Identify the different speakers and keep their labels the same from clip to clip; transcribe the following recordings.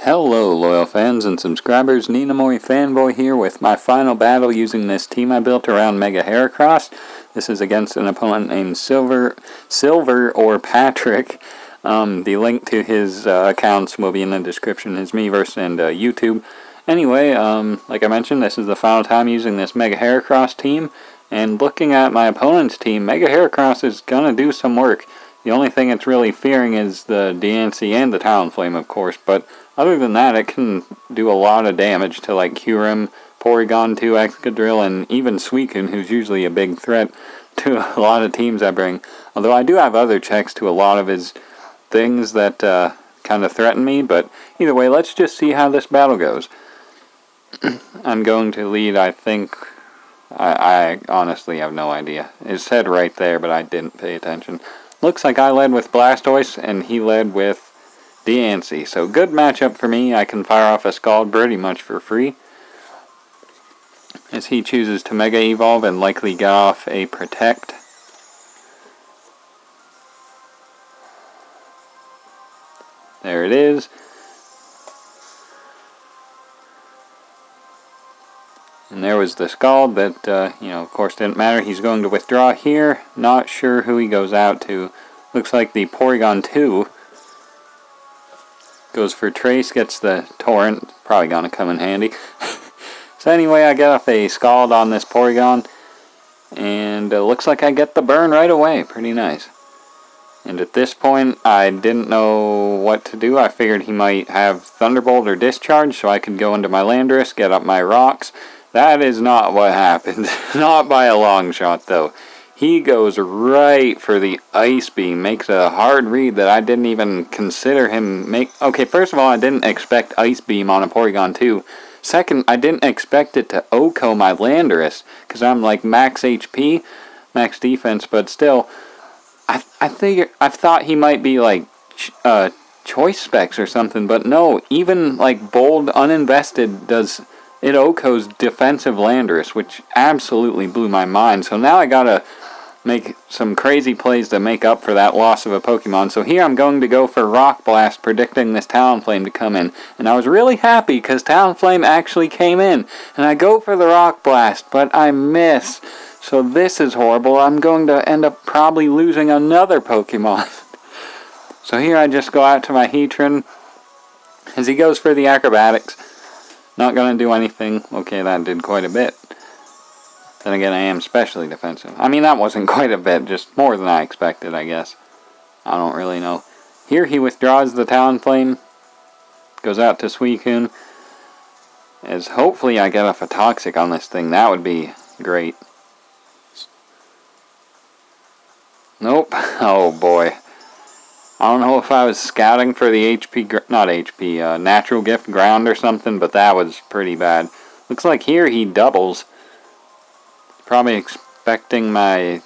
Speaker 1: Hello loyal fans and subscribers, Ninamori Fanboy here with my final battle using this team I built around Mega Heracross. This is against an opponent named Silver or Patrick. The link to his accounts will be in the description, his Miiverse and YouTube. Anyway, like I mentioned, this is the final time using this Mega Heracross team, and looking at my opponent's team, Mega Heracross is gonna do some work. The only thing it's really fearing is the DNC and the Talonflame, of course, but other than that, it can do a lot of damage to like Kyurem, Porygon 2, Excadrill, and even Suicune, who's usually a big threat to a lot of teams I bring. Although I do have other checks to a lot of his things that kind of threaten me, but either way, let's just see how this battle goes. I'm going to lead, I think. I honestly have no idea. It said right there, but I didn't pay attention. Looks like I led with Blastoise, and he led with DNC. So good matchup for me. I can fire off a Scald pretty much for free, as he chooses to Mega Evolve and likely get off a Protect. There it is. And there was the Scald that, of course didn't matter. He's going to withdraw here. Not sure who he goes out to. Looks like the Porygon 2 goes for Trace, gets the Torrent. Probably going to come in handy. So anyway, I get off a Scald on this Porygon. And looks like I get the burn right away. Pretty nice. And at this point, I didn't know what to do. I figured he might have Thunderbolt or Discharge, so I could go into my Landorus, get up my rocks. That is not what happened. Not by a long shot, though. He goes right for the Ice Beam. Makes a hard read that I didn't even consider him make. Okay, first of all, I didn't expect Ice Beam on a Porygon 2. Second, I didn't expect it to OHKO my Landorus, because I'm like max HP, max defense, but still, I thought he might be like choice specs or something, but no, even like bold uninvested does it OHKO's defensive Landorus, which absolutely blew my mind. So now I gotta make some crazy plays to make up for that loss of a Pokemon. So here I'm going to go for Rock Blast, predicting this Talonflame to come in. And I was really happy because Talonflame actually came in. And I go for the Rock Blast, but I miss. So this is horrible. I'm going to end up probably losing another Pokemon. So here I just go out to my Heatran as he goes for the Acrobatics. Not going to do anything. Okay, that did quite a bit. Then again, I am specially defensive. I mean, that wasn't quite a bit, just more than I expected, I guess. I don't really know. Here he withdraws the Talonflame. Goes out to Suicune. As hopefully I get off a Toxic on this thing. That would be great. Nope. Oh boy. I don't know if I was scouting for the Natural Gift Ground or something, but that was pretty bad. Looks like here he doubles. Probably expecting my...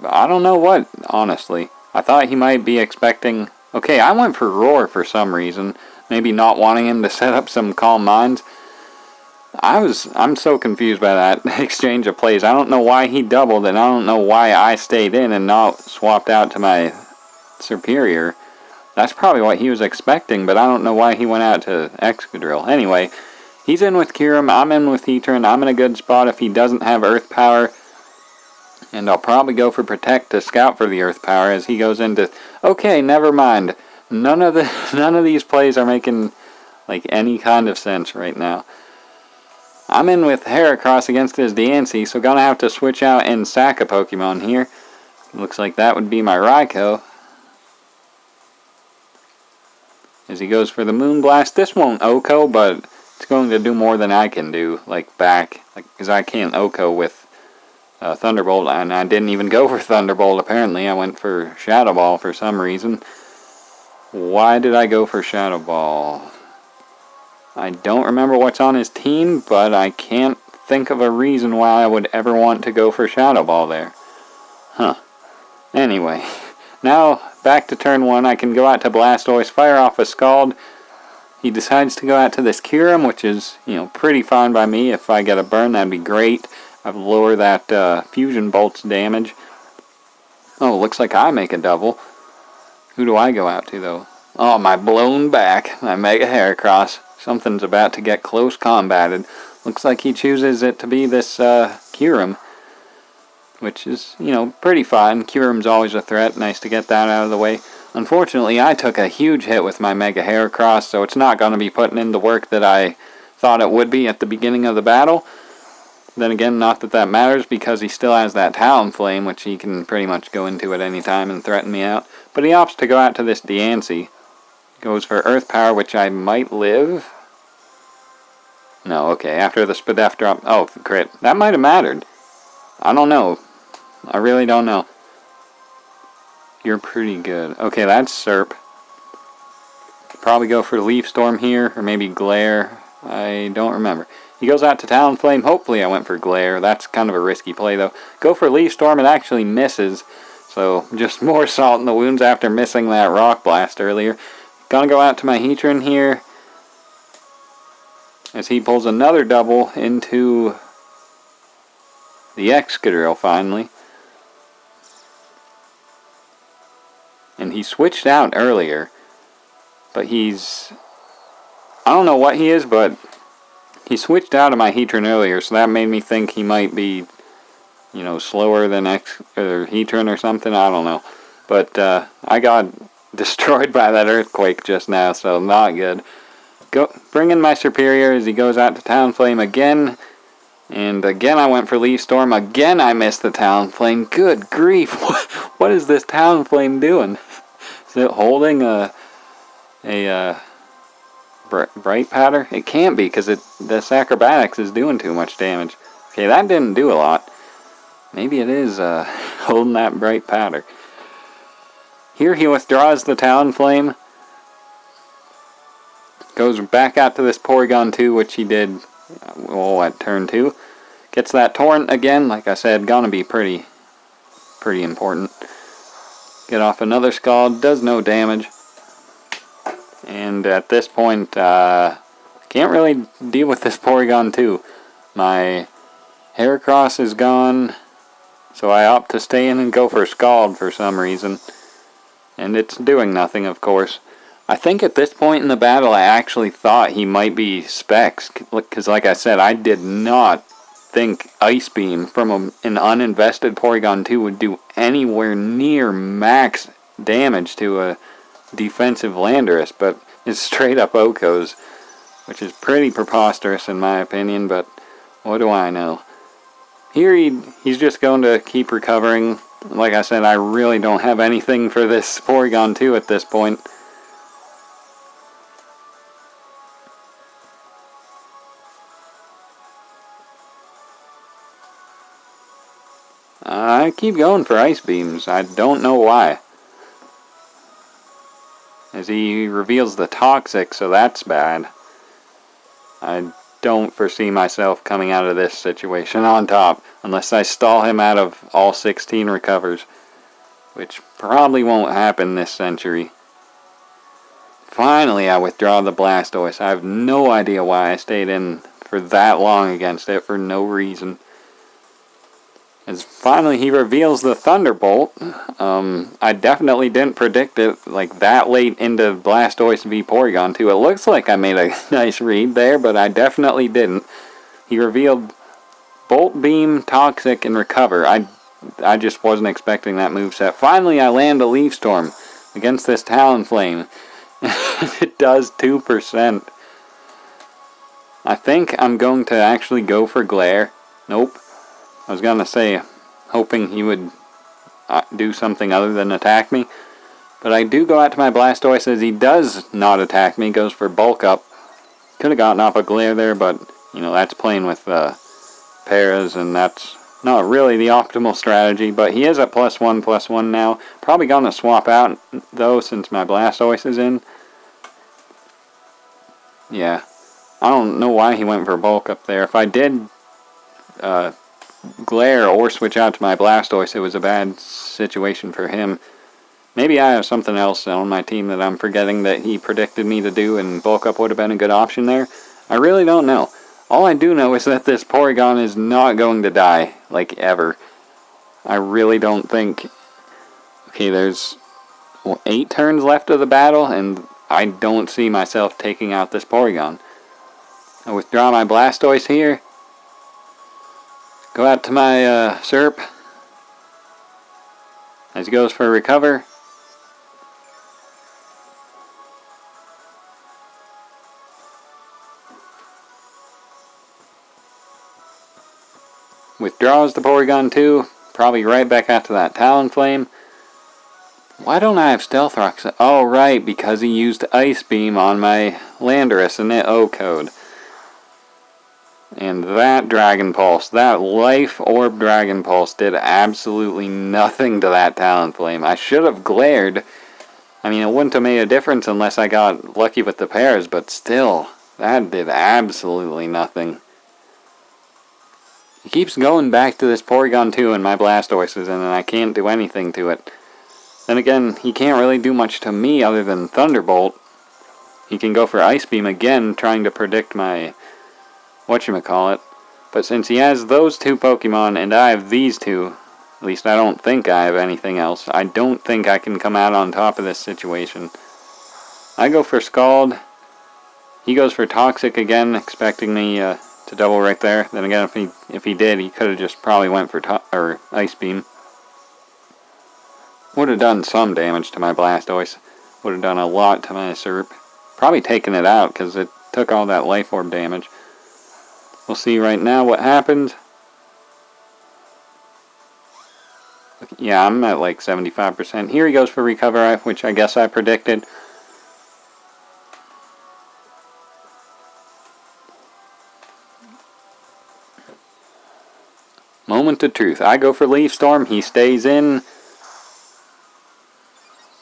Speaker 1: I don't know what, honestly. I thought he might be expecting... Okay, I went for Roar for some reason. Maybe not wanting him to set up some Calm Minds. I'm so confused by that exchange of plays. I don't know why he doubled, and I don't know why I stayed in and not swapped out to my Superior. That's probably what he was expecting, but I don't know why he went out to Excadrill. Anyway, he's in with Kyurem, I'm in with Heatran. I'm in a good spot if he doesn't have Earth Power. And I'll probably go for Protect to scout for the Earth Power as he goes into... Okay, never mind. None of these plays are making like any kind of sense right now. I'm in with Heracross against his DNC, so gonna have to switch out and sack a Pokemon here. Looks like that would be my Raikou. As he goes for the Moonblast. This won't OHKO, but it's going to do more than I can do, because I can't OHKO with Thunderbolt, and I didn't even go for Thunderbolt, apparently. I went for Shadow Ball for some reason. Why did I go for Shadow Ball? I don't remember what's on his team, but I can't think of a reason why I would ever want to go for Shadow Ball there. Huh. Anyway, now back to turn 1. I can go out to Blastoise, fire off a Scald. He decides to go out to this Kyurem, which is, pretty fine by me. If I get a burn, that'd be great. I've lowered that Fusion Bolt's damage. Oh, looks like I make a double. Who do I go out to, though? Oh, my blown back. My Mega Heracross. Something's about to get close combated. Looks like he chooses it to be this Kyurem. Which is, you know, pretty fine. Kyurem's always a threat. Nice to get that out of the way. Unfortunately, I took a huge hit with my Mega Heracross, so it's not going to be putting in the work that I thought it would be at the beginning of the battle. Then again, not that that matters, because he still has that Talonflame, which he can pretty much go into at any time and threaten me out. But he opts to go out to this Diancie. Goes for Earth Power, which I might live. No, okay, after the Spadef drop. Oh, crit. That might have mattered. I don't know. I really don't know. You're pretty good. Okay, that's Serp. Probably go for Leaf Storm here, or maybe Glare. I don't remember. He goes out to Talonflame. Hopefully I went for Glare. That's kind of a risky play, though. Go for Leaf Storm. It actually misses. So, just more salt in the wounds after missing that Rock Blast earlier. Gonna go out to my Heatran here, as he pulls another double into the Excadrill finally. And he switched out earlier, but he's... I don't know what he is, but he switched out of my Heatran earlier, so that made me think he might be, you know, slower than Heatran or something. I don't know. But I got destroyed by that earthquake just now, so not good. Bring in my Superior as he goes out to Talonflame again. And again I went for Leaf Storm. Again I missed the Talonflame. Good grief. What is this Talonflame doing? Is it holding a Bright Powder? It can't be, because this Acrobatics is doing too much damage. Okay, that didn't do a lot. Maybe it is holding that Bright Powder. Here he withdraws the Talonflame. Goes back out to this Porygon 2, which he did at turn 2. Gets that Torrent again. Like I said, gonna be pretty important. Get off another Scald. Does no damage. And at this point, can't really deal with this Porygon 2. My Heracross is gone, so I opt to stay in and go for Scald for some reason. And it's doing nothing, of course. I think at this point in the battle, I actually thought he might be Specs, because like I said, I did not think Ice Beam from an uninvested Porygon 2 would do anywhere near max damage to a defensive Landorus, but it's straight up Okos, which is pretty preposterous in my opinion, but what do I know. Here he's just going to keep recovering. Like I said, I really don't have anything for this Porygon 2 at this point. I keep going for Ice Beams. I don't know why. As he reveals the Toxic, so that's bad. I don't foresee myself coming out of this situation on top, unless I stall him out of all 16 recovers, which probably won't happen this century. Finally, I withdraw the Blastoise. I have no idea why I stayed in for that long against it for no reason. As finally he reveals the Thunderbolt. I definitely didn't predict it like that late into Blastoise v Porygon 2. It looks like I made a nice read there, but I definitely didn't. He revealed Bolt Beam, Toxic, and Recover. I just wasn't expecting that moveset. Finally I land a Leaf Storm against this Talonflame. It does 2%. I think I'm going to actually go for Glare. Nope. I was gonna say, hoping he would do something other than attack me. But I do go out to my Blastoise as he does not attack me. Goes for Bulk Up. Could have gotten off a Glare there, but, you know, that's playing with Paras, and that's not really the optimal strategy. But he is at +1/+1 now. Probably gonna swap out, though, since my Blastoise is in. Yeah. I don't know why he went for Bulk Up there. If I did Glare or switch out to my Blastoise, it was a bad situation for him. Maybe I have something else on my team that I'm forgetting that he predicted me to do, and Bulk Up would have been a good option there. I really don't know. All I do know is that this Porygon is not going to die, like, ever. I really don't think... Okay, there's 8 turns left of the battle, and I don't see myself taking out this Porygon. I withdraw my Blastoise here. Go out to my Serp. As he goes for a recover. Withdraws the Porygon too. Probably right back after that Talonflame. Why don't I have Stealth Rocks? Oh, right, because he used Ice Beam on my Landorus and it O-code. And that Dragon Pulse, that Life Orb Dragon Pulse did absolutely nothing to that Talonflame. I should have glared. I mean, it wouldn't have made a difference unless I got lucky with the pairs, but still, that did absolutely nothing. He keeps going back to this Porygon 2 and my Blastoise is in, and I can't do anything to it. Then again, he can't really do much to me other than Thunderbolt. He can go for Ice Beam again, trying to predict my whatchamacallit. But since he has those 2 Pokemon and I have these 2, at least I don't think I have anything else, I don't think I can come out on top of this situation. I go for Scald. He goes for Toxic again, expecting me to double right there. Then again, if he did, he could have just probably went for Ice Beam. Would have done some damage to my Blastoise. Would have done a lot to my Serp. Probably taken it out because it took all that Life Orb damage. We'll see right now what happens. Yeah, I'm at like 75%. Here he goes for Recover, which I guess I predicted. Moment of truth. I go for Leaf Storm. He stays in.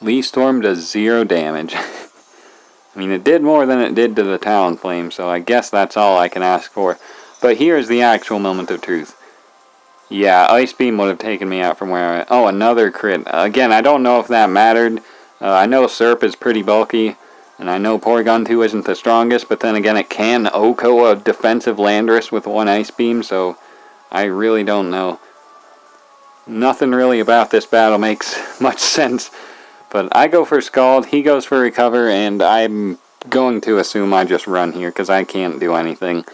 Speaker 1: Leaf Storm does 0 damage. I mean, it did more than it did to the Talonflame, so I guess that's all I can ask for. But here's the actual moment of truth. Yeah, Ice Beam would have taken me out from where I... Oh, another crit. Again, I don't know if that mattered. I know Serp is pretty bulky, and I know Porygon 2 isn't the strongest, but then again, it can OHKO a defensive Landorus with 1 Ice Beam, so I really don't know. Nothing really about this battle makes much sense. But I go for Scald, he goes for Recover, and I'm going to assume I just run here, because I can't do anything.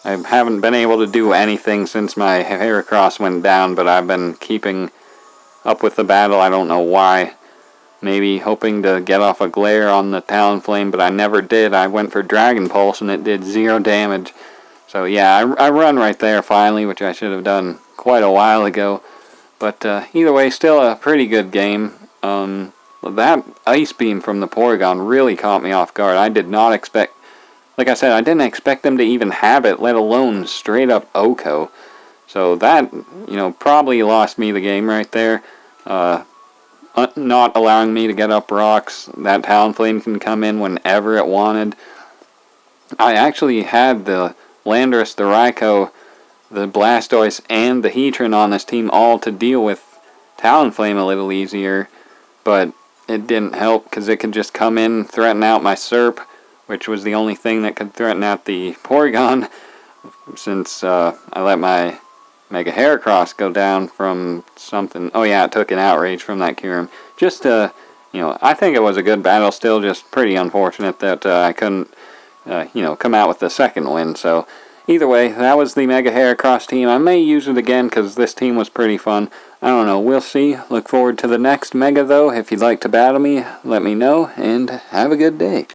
Speaker 1: I haven't been able to do anything since my Heracross went down, but I've been keeping up with the battle, I don't know why. Maybe hoping to get off a glare on the Talonflame, but I never did. I went for Dragon Pulse, and it did 0 damage. So yeah, I run right there finally, which I should have done quite a while ago. But either way, still a pretty good game. That Ice Beam from the Porygon really caught me off guard. I did not expect, like I said, I didn't expect them to even have it, let alone straight up OHKO. So that, probably lost me the game right there. Not allowing me to get up rocks. That Talonflame can come in whenever it wanted. I actually had the Landorus, the Raikou, the Blastoise, and the Heatran on this team all to deal with Talonflame a little easier. But it didn't help because it could just come in, threaten out my Serp, which was the only thing that could threaten out the Porygon, since I let my Mega Heracross go down from something. Oh yeah, it took an Outrage from that Kyurem. Just I think it was a good battle still, just pretty unfortunate that I couldn't, come out with the second win. So either way, that was the Mega Heracross team. I may use it again because this team was pretty fun. I don't know, we'll see. Look forward to the next Mega though. If you'd like to battle me, let me know, and have a good day.